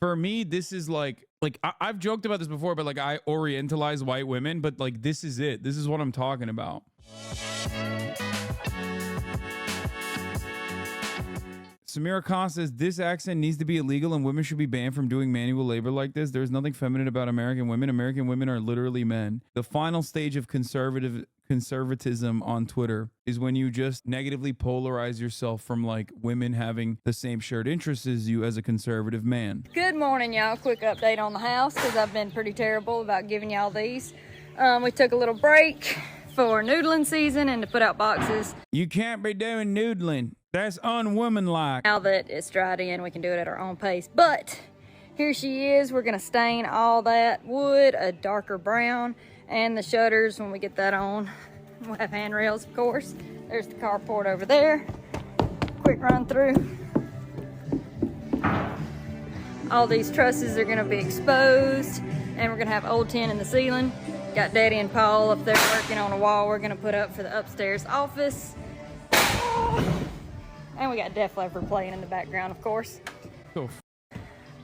For me, this is like I've joked about this before, but like I Orientalize white women, but like this is it. This is what I'm talking about. Samira Khan says this accent needs to be illegal and women should be banned from doing manual labor like this. There's nothing feminine about American women. American women are literally men. The final stage of conservatism on Twitter is when you just negatively polarize yourself from like women having the same shared interests as you as a conservative man. Good morning, y'all. Quick update on the house because I've been pretty terrible about giving y'all these. We took a little break for noodling season and to put out boxes. You can't be doing noodling. That's unwomanlike. Now that it's dried in, we can do it at our own pace. But here she is. We're going to stain all that wood a darker brown. And the shutters, when we get that on, we'll have handrails, of course. There's the carport over there. Quick run through. All these trusses are going to be exposed. And we're going to have old tin in the ceiling. Got Daddy and Paul up there working on a wall we're going to put up for the upstairs office. And we got Def Leppard playing in the background, of course. Oh,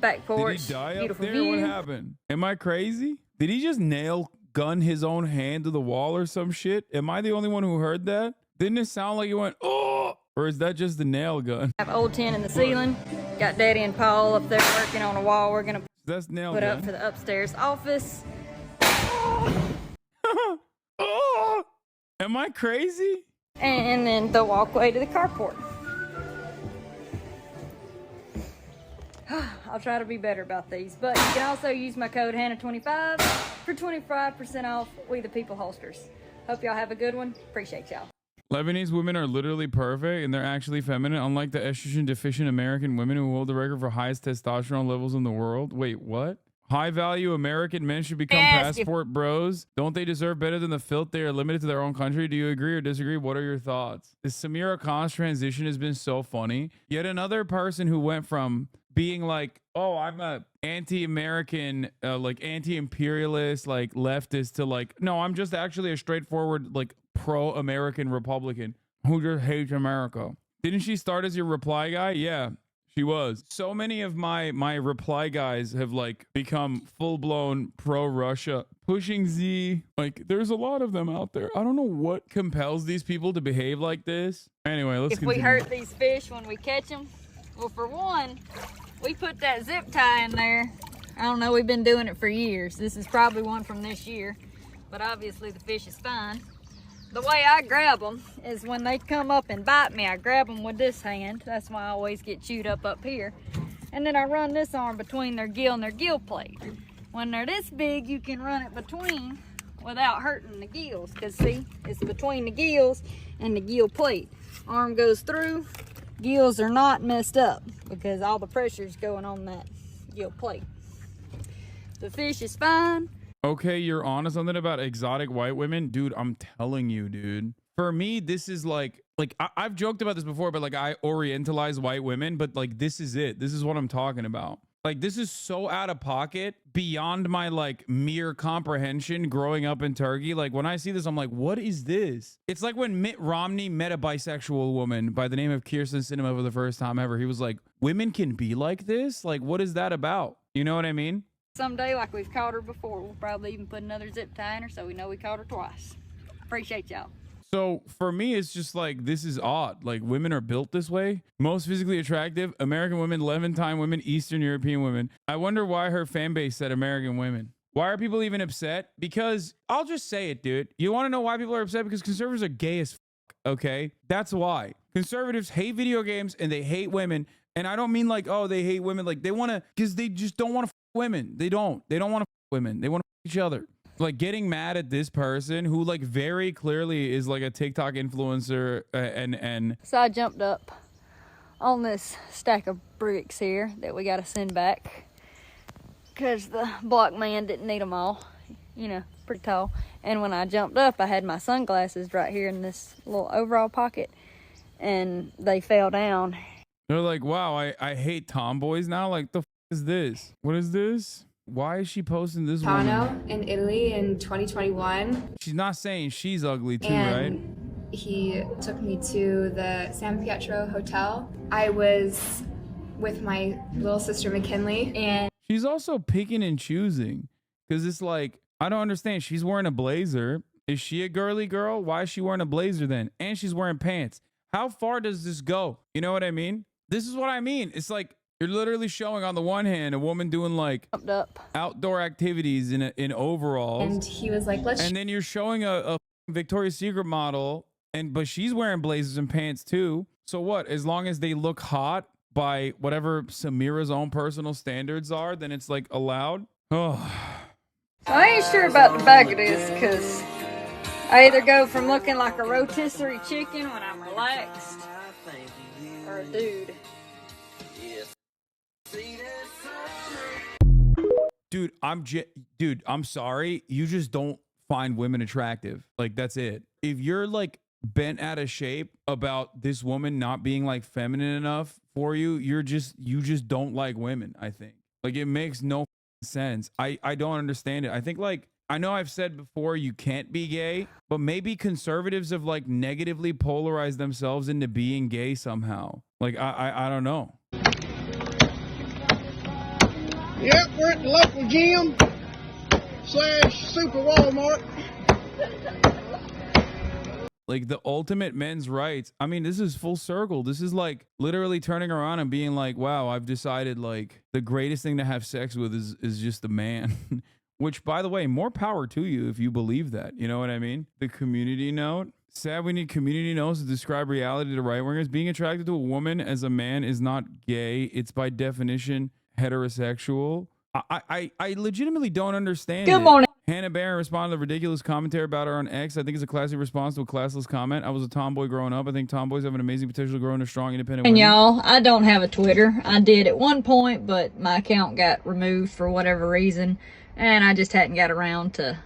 back porch. did he die beautiful up there? view. What happened? Am I crazy? Did he just nail gun his own hand to the wall or some shit? Am I the only one who heard that? Didn't it sound like he went, oh? Or is that just the nail gun? Have old tin in the ceiling. Got Daddy and Paul up there working on a wall we're going to put up for the upstairs office. Oh, am I crazy? And then the walkway to the carport. I'll try to be better about these, but you can also use my code HANNAH25 for 25% off We the People holsters. Hope y'all have a good one. Appreciate y'all. Lebanese women are literally perfect and they're actually feminine, unlike the estrogen deficient American women who hold the record for highest testosterone levels in the world. Wait, what? High value American men should become passport bros. Don't they deserve better than the filth they are limited to their own country? Do you agree or disagree? What are your thoughts? This Samira Khan's transition has been so funny. Yet another person who went from being like, oh, I'm a anti-American, like anti-imperialist, like leftist to like, no, I'm just actually a straightforward, like pro-American Republican who just hates America. Didn't she start as your reply guy? Yeah. She was. So many of my reply guys have like become full-blown pro-Russia. Pushing Z. Like there's a lot of them out there. I don't know what compels these people to behave like this. Anyway, let's continue. If we hurt these fish when we catch them, well, for one, we put that zip tie in there. I don't know, we've been doing it for years. This is probably one from this year, but obviously the fish is fine. The way I grab them is when they come up and bite me, I grab them with this hand. That's why I always get chewed up here. And then I run this arm between their gill and their gill plate. When they're this big, you can run it between without hurting the gills. Because see, it's between the gills and the gill plate. Arm goes through, gills are not messed up because all the pressure is going on that gill plate. The fish is fine. Okay, you're on to something about exotic white women? Dude, I'm telling you, dude. For me, this is like I've joked about this before, but like I Orientalize white women, but like this is it. This is what I'm talking about. Like this is so out of pocket, beyond my like mere comprehension growing up in Turkey. Like when I see this, I'm like, what is this? It's like when Mitt Romney met a bisexual woman by the name of Kirsten Sinema for the first time ever. He was like, women can be like this? Like, what is that about? You know what I mean? Someday, like we've caught her before, we'll probably even put another zip tie in her so we know we caught her twice. Appreciate y'all. So for me, it's just like, this is odd. Like women are built this way. Most physically attractive, American women, Levantine women, Eastern European women. I wonder why her fan base said American women. Why are people even upset? Because I'll just say it, dude. You want to know why people are upset? Because conservatives are gay as f, okay? That's why. Conservatives hate video games and they hate women. And I don't mean like, oh, they hate women. Like they want to, because they just don't want to women. They don't want to women. They want to each other. Like getting mad at this person who like very clearly is like a TikTok influencer and so I jumped up on this stack of bricks here that we got to send back because the block man didn't need them all, you know, pretty tall. And when I jumped up, I had my sunglasses right here in this little overall pocket and they fell down. They're like, wow, I hate tomboys now. Like the is this? What is this? Why is she posting this one? In Italy in 2021. She's not saying she's ugly too, and right? He took me to the San Pietro Hotel. I was with my little sister McKinley, and she's also picking and choosing because it's like, I don't understand. She's wearing a blazer. Is she a girly girl? Why is she wearing a blazer then? And she's wearing pants. How far does this go? You know what I mean? This is what I mean. It's like you're literally showing on the one hand a woman doing like outdoor activities in overalls. and he was like, let's And then you're showing a Victoria's Secret model, but she's wearing blazers and pants too. So what? As long as they look hot by whatever Samira's own personal standards are, then it's like allowed. Oh, I ain't sure about the back of this because I either go from looking like a rotisserie chicken when I'm relaxed or a dude. dude, I'm sorry. You just don't find women attractive. Like, that's it. If you're like bent out of shape about this woman not being like feminine enough for you, you just don't like women, I think. Like, it makes no sense. I don't understand it. I think, like, I know I've said before you can't be gay, but maybe conservatives have like negatively polarized themselves into being gay somehow. Like, I don't know. Yep, we're at the local gym / Super Walmart. Like, the ultimate men's rights. I mean, this is full circle. This is like literally turning around and being like, wow, I've decided like the greatest thing to have sex with is just a man. Which, by the way, more power to you if you believe that. You know what I mean? The community note. Sad we need community notes to describe reality to right-wingers. Being attracted to a woman as a man is not gay. It's by definition heterosexual. I legitimately don't understand. Good morning. Hannah Barron responded to ridiculous commentary about her on X. I think it's a classy response to a classless comment. I was a tomboy growing up. I think tomboys have an amazing potential to grow into strong, independent And women. y'all, I don't have a Twitter. I did at one point, but my account got removed for whatever reason, and I just hadn't got around to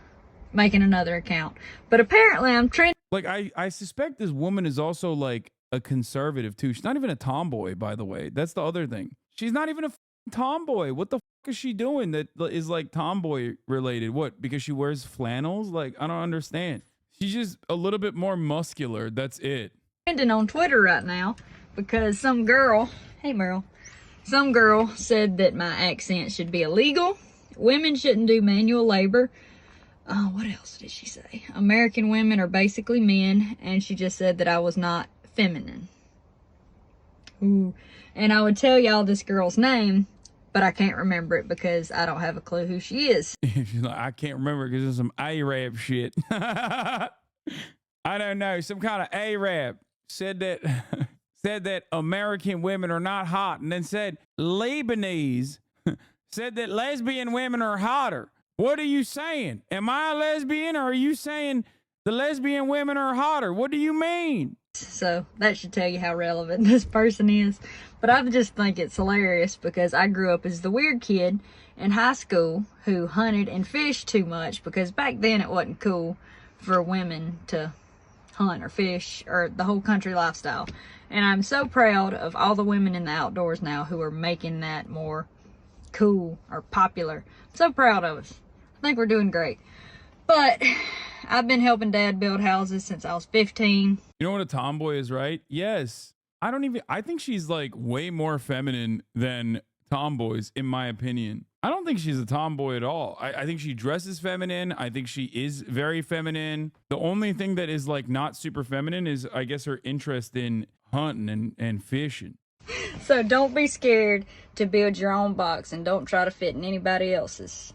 making another account. But apparently I'm trending. Like, I suspect this woman is also like a conservative too. She's not even a tomboy, by the way. That's the other thing. She's not even a tomboy. What the is she doing that is like tomboy related? What? Because she wears flannels? Like, I don't understand. She's just a little bit more muscular. That's it. Trending on Twitter right now because some girl, hey Meryl, some girl said that my accent should be illegal. Women shouldn't do manual labor. What else did she say? American women are basically men, and she just said that I was not feminine. Ooh. And I would tell y'all this girl's name, but I can't remember it because I don't have a clue who she is. She's like, I can't remember because it's some Arab shit. I don't know. Some kind of Arab said that American women are not hot, and then said Lebanese said that lesbian women are hotter. What are you saying? Am I a lesbian, or are you saying the lesbian women are hotter? What do you mean? So that should tell you how relevant this person is. But I just think it's hilarious because I grew up as the weird kid in high school who hunted and fished too much, because back then it wasn't cool for women to hunt or fish or the whole country lifestyle. And I'm so proud of all the women in the outdoors now who are making that more cool or popular. I'm so proud of us. I think we're doing great. But I've been helping Dad build houses since I was 15. You know what a tomboy is, right? Yes. I think she's like way more feminine than tomboys, in my opinion. I don't think she's a tomboy at all. I think she dresses feminine. I think she is very feminine. The only thing that is like not super feminine is, I guess, her interest in hunting and fishing. So don't be scared to build your own box and don't try to fit in anybody else's.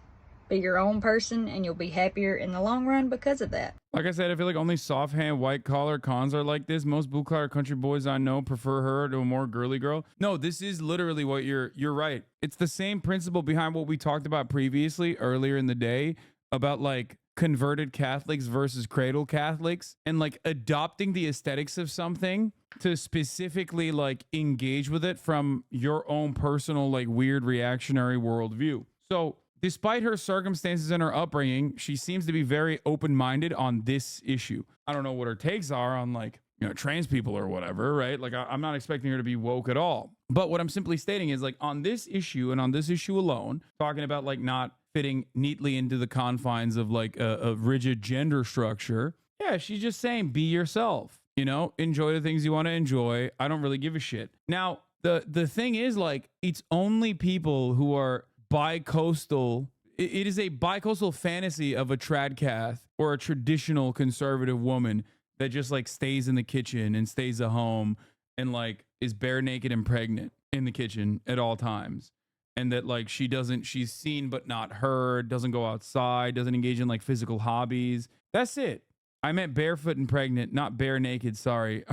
Be your own person and you'll be happier in the long run because of that. Like I said, I feel like only soft hand, white collar cons are like this. Most blue collar country boys I know prefer her to a more girly girl. No, this is literally what you're right. It's the same principle behind what we talked about previously earlier in the day about like converted Catholics versus cradle Catholics, and like adopting the aesthetics of something to specifically like engage with it from your own personal like weird reactionary worldview. So despite her circumstances and her upbringing, she seems to be very open-minded on this issue. I don't know what her takes are on like, you know, trans people or whatever, right? Like, I'm not expecting her to be woke at all. But what I'm simply stating is, like, on this issue and on this issue alone, talking about like not fitting neatly into the confines of like a rigid gender structure. Yeah, she's just saying, be yourself, you know, enjoy the things you want to enjoy. I don't really give a shit. Now, the thing is, like, it's only people who are bi-coastal. It is a bi-coastal fantasy of a tradcath or a traditional conservative woman that just like stays in the kitchen and stays at home and like is bare naked and pregnant in the kitchen at all times. And that like she's seen but not heard, doesn't go outside, doesn't engage in like physical hobbies. That's it. I meant barefoot and pregnant, not bare naked. Sorry.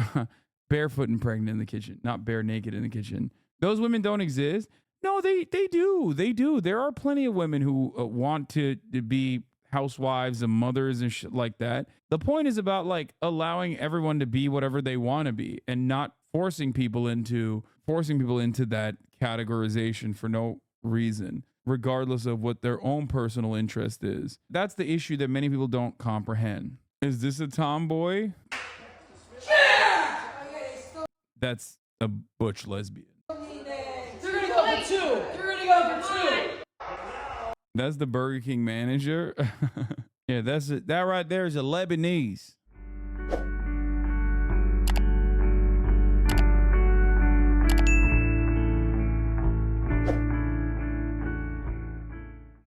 Barefoot and pregnant in the kitchen, not bare naked in the kitchen. Those women don't exist. No, they do. They do. There are plenty of women who want to be housewives and mothers and shit like that. The point is about like allowing everyone to be whatever they want to be and not forcing people into that categorization for no reason, regardless of what their own personal interest is. That's the issue that many people don't comprehend. Is this a tomboy? Yeah! That's a butch lesbian. You're gonna go for 2. You're gonna go for 2. That's the Burger King manager. Yeah, that right there is a Lebanese.